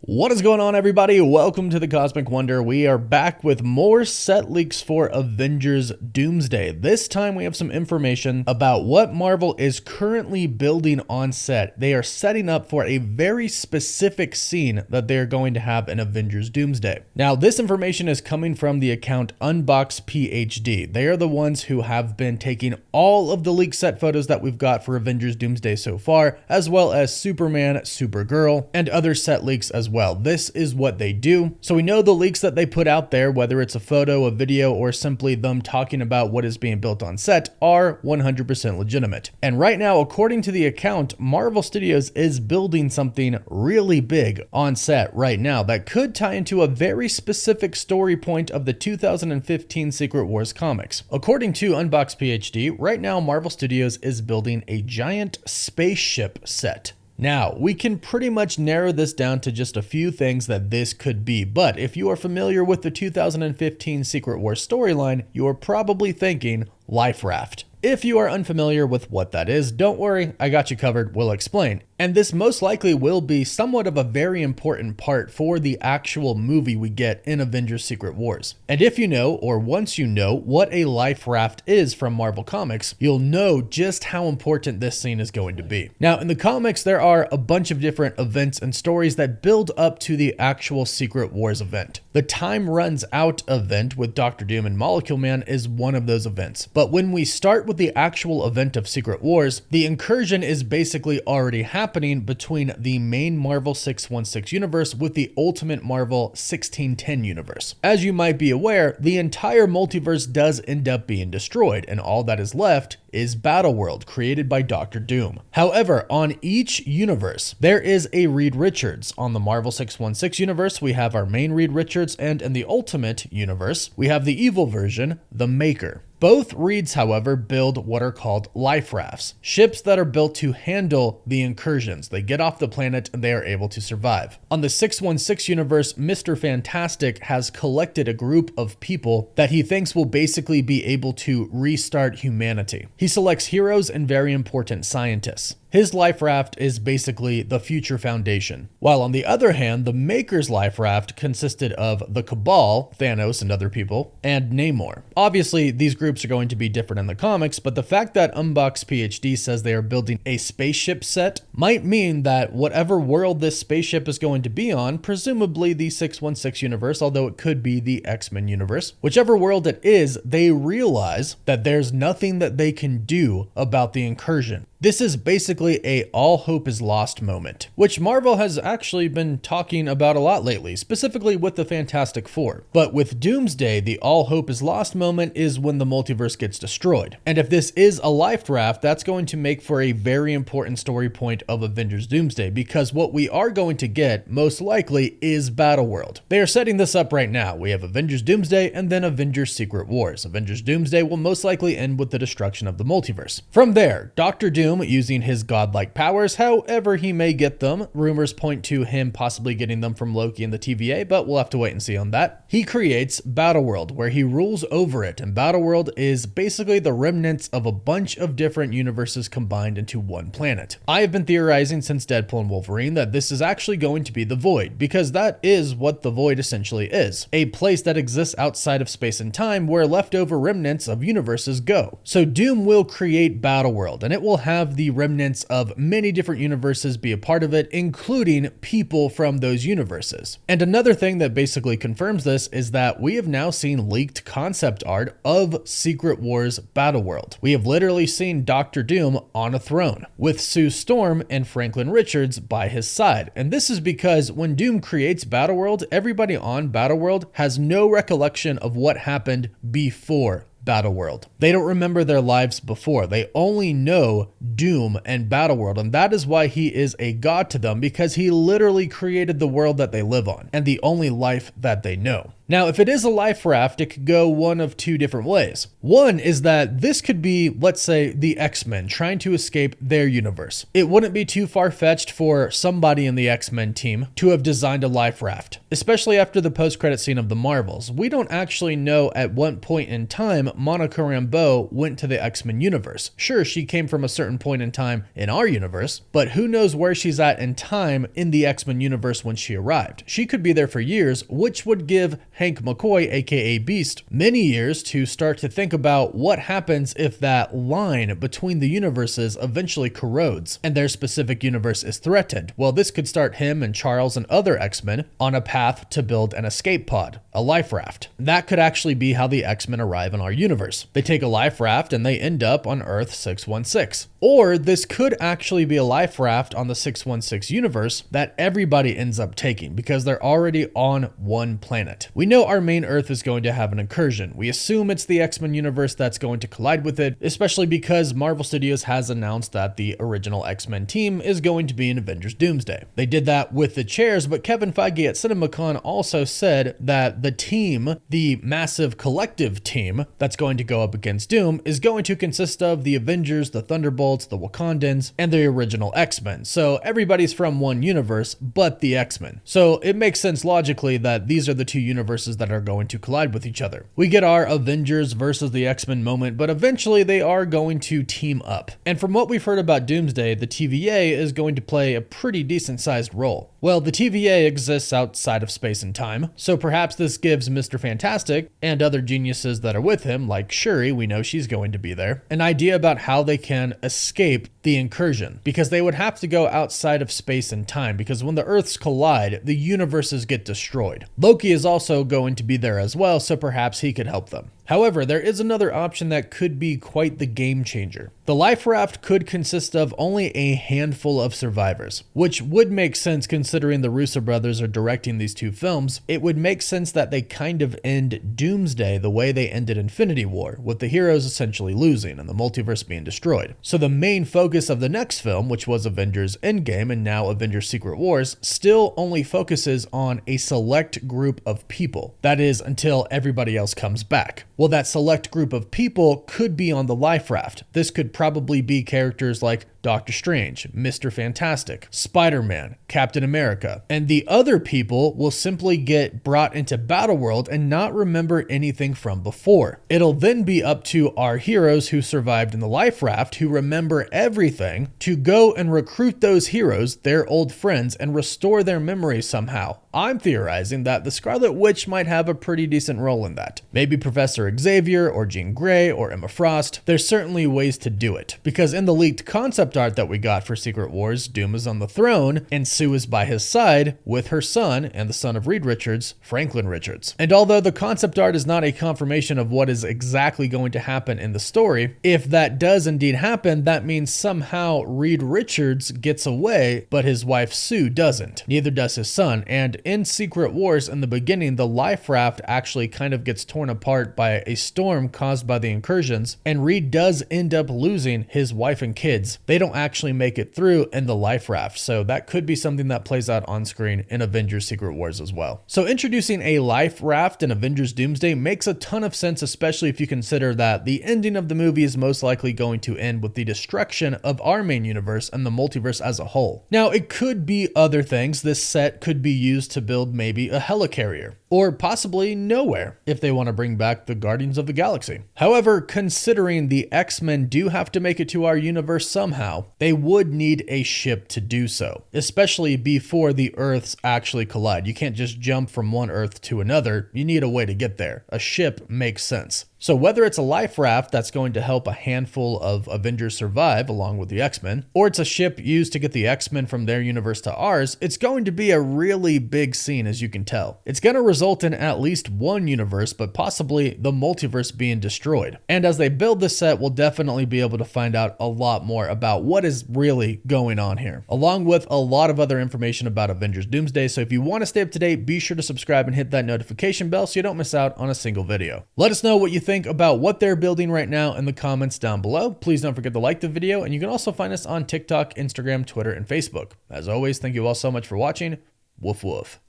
What is going on, everybody? Welcome to the Cosmic Wonder. We are back with more set leaks for Avengers Doomsday. This time we have some information about what Marvel is currently building on set. They are setting up for a very specific scene that they are going to have in Avengers Doomsday. Now, this information is coming from the account UnboxPhD. They are the ones who have been taking all of the leaked set photos that we've got for Avengers Doomsday so far, as well as Superman, Supergirl, and other set leaks as well. This is what they do. So we know the leaks that they put out there, whether it's a photo, a video, or simply them talking about what is being built on set, are 100% legitimate. And right now, according to the account, Marvel Studios is building something really big on set right now that could tie into a very specific story point of the 2015 Secret Wars comics. According to UnboxPhD, right now Marvel Studios is building a giant spaceship set. Now, we can pretty much narrow this down to just a few things that this could be, but if you are familiar with the 2015 Secret Wars storyline, you are probably thinking Life Raft. If you are unfamiliar with what that is, don't worry, I got you covered, we'll explain. And this most likely will be somewhat of a very important part for the actual movie we get in Avengers Secret Wars. And if you know, or once you know, what a life raft is from Marvel Comics, you'll know just how important this scene is going to be. Now, in the comics, there are a bunch of different events and stories that build up to the actual Secret Wars event. The Time Runs Out event with Dr. Doom and Molecule Man is one of those events. But when we start with the actual event of Secret Wars, the incursion is basically already happening between the main Marvel 616 universe with the Ultimate Marvel 1610 universe. As you might be aware, the entire multiverse does end up being destroyed, and all that is left is Battleworld, created by Dr. Doom. However, on each universe, there is a Reed Richards. On the Marvel 616 universe, we have our main Reed Richards, and in the Ultimate universe, we have the evil version, the Maker. Both Reeds, however, build what are called life rafts, ships that are built to handle the incursions. They get off the planet and they are able to survive. On the 616 universe, Mr. Fantastic has collected a group of people that he thinks will basically be able to restart humanity. He selects heroes and very important scientists. His life raft is basically the Future Foundation. While on the other hand, the Maker's life raft consisted of the Cabal, Thanos and other people, and Namor. Obviously, these groups are going to be different in the comics, but the fact that UnboxPhD says they are building a spaceship set might mean that whatever world this spaceship is going to be on, presumably the 616 universe, although it could be the X-Men universe, whichever world it is, they realize that there's nothing that they can do about the incursion. This is basically a all hope is lost moment, which Marvel has actually been talking about a lot lately, specifically with the Fantastic Four. But with Doomsday, the all hope is lost moment is when the multiverse gets destroyed. And if this is a life raft, that's going to make for a very important story point of Avengers Doomsday, because what we are going to get, most likely, is Battleworld. They are setting this up right now. We have Avengers Doomsday and then Avengers Secret Wars. Avengers Doomsday will most likely end with the destruction of the multiverse. From there, Dr. Doom, using his godlike powers, however he may get them. Rumors point to him possibly getting them from Loki and the TVA, but we'll have to wait and see on that. He creates Battleworld, where he rules over it, and Battleworld is basically the remnants of a bunch of different universes combined into one planet. I have been theorizing since Deadpool and Wolverine that this is actually going to be the Void, because that is what the Void essentially is. A place that exists outside of space and time where leftover remnants of universes go. So Doom will create Battleworld, and it will have the remnants of many different universes be a part of it, including people from those universes. And another thing that basically confirms this is that we have now seen leaked concept art of Secret Wars Battleworld. We have literally seen Dr. Doom on a throne, with Sue Storm and Franklin Richards by his side. And this is because when Doom creates Battleworld, everybody on Battleworld has no recollection of what happened before Battleworld. They don't remember their lives before. They only know Doom and Battleworld, and that is why he is a god to them, because he literally created the world that they live on and the only life that they know. Now, if it is a life raft, it could go one of two different ways. One is that this could be, let's say, the X-Men trying to escape their universe. It wouldn't be too far-fetched for somebody in the X-Men team to have designed a life raft, especially after the post-credit scene of the Marvels. We don't actually know at what point in time Monica Rambeau went to the X-Men universe. Sure, she came from a certain point in time in our universe, but who knows where she's at in time in the X-Men universe when she arrived. She could be there for years, which would give Hank McCoy, aka Beast, many years to start to think about what happens if that line between the universes eventually corrodes and their specific universe is threatened. Well, this could start him and Charles and other X-Men on a path to build an escape pod, a life raft. That could actually be how the X-Men arrive in our universe. They take a life raft and they end up on Earth 616. Or this could actually be a life raft on the 616 universe that everybody ends up taking because they're already on one planet. We know our main Earth is going to have an incursion. We assume it's the X-Men universe that's going to collide with it, especially because Marvel Studios has announced that the original X-Men team is going to be in Avengers Doomsday. They did that with the chairs, but Kevin Feige at CinemaCon also said that the team, the massive collective team that's going to go up against Doom, is going to consist of the Avengers, the Thunderbolts, the Wakandans, and the original X-Men. So everybody's from one universe, but the X-Men. So it makes sense logically that these are the two universes that are going to collide with each other. We get our Avengers versus the X-Men moment, but eventually they are going to team up. And from what we've heard about Doomsday, the TVA is going to play a pretty decent sized role. Well, the TVA exists outside of space and time, so perhaps this gives Mr. Fantastic and other geniuses that are with him, like Shuri, we know she's going to be there, an idea about how they can escape the incursion, because they would have to go outside of space and time, because when the Earths collide, the universes get destroyed. Loki is also going to be there as well, so perhaps he could help them. However, there is another option that could be quite the game changer. The life raft could consist of only a handful of survivors, which would make sense considering the Russo brothers are directing these two films. It would make sense that they kind of end Doomsday the way they ended Infinity War, with the heroes essentially losing and the multiverse being destroyed. So the main focus of the next film, which was Avengers Endgame and now Avengers Secret Wars, still only focuses on a select group of people. That is, until everybody else comes back. Well, that select group of people could be on the life raft. This could probably be characters like Doctor Strange, Mr. Fantastic, Spider-Man, Captain America, and the other people will simply get brought into Battleworld and not remember anything from before. It'll then be up to our heroes who survived in the life raft, who remember everything, to go and recruit those heroes, their old friends, and restore their memories somehow. I'm theorizing that the Scarlet Witch might have a pretty decent role in that. Maybe Professor Xavier or Jean Grey or Emma Frost. There's certainly ways to do it, because in the leaked concept art that we got for Secret Wars, Doom is on the throne and Sue is by his side with her son and the son of Reed Richards, Franklin Richards. And although the concept art is not a confirmation of what is exactly going to happen in the story, if that does indeed happen, that means somehow Reed Richards gets away, but his wife Sue doesn't. Neither does his son. And in Secret Wars, in the beginning, the life raft actually kind of gets torn apart by a storm caused by the incursions, and Reed does end up losing his wife and kids. They don't actually make it through in the life raft, so that could be something that plays out on screen in Avengers Secret Wars as well. So introducing a life raft in Avengers Doomsday makes a ton of sense, especially if you consider that the ending of the movie is most likely going to end with the destruction of our main universe and the multiverse as a whole. Now, it could be other things. This set could be used to build maybe a helicarrier, or possibly Nowhere if they want to bring back the Guardians of the Galaxy. However, considering the X-Men do have to make it to our universe somehow, they would need a ship to do so, especially before the Earths actually collide. You can't just jump from one Earth to another. You need a way to get there. A ship makes sense. So whether it's a life raft that's going to help a handful of Avengers survive along with the X-Men, or it's a ship used to get the X-Men from their universe to ours, it's going to be a really big scene, as you can tell. It's going to result in at least one universe, but possibly the multiverse being destroyed. And as they build the set, we'll definitely be able to find out a lot more about what is really going on here, along with a lot of other information about Avengers Doomsday. So if you want to stay up to date, be sure to subscribe and hit that notification bell so you don't miss out on a single video. Let us know what you think about what they're building right now in the comments down below. Please don't forget to like the video, and you can also find us on TikTok, Instagram, Twitter, and Facebook. As always, thank you all so much for watching. Woof woof.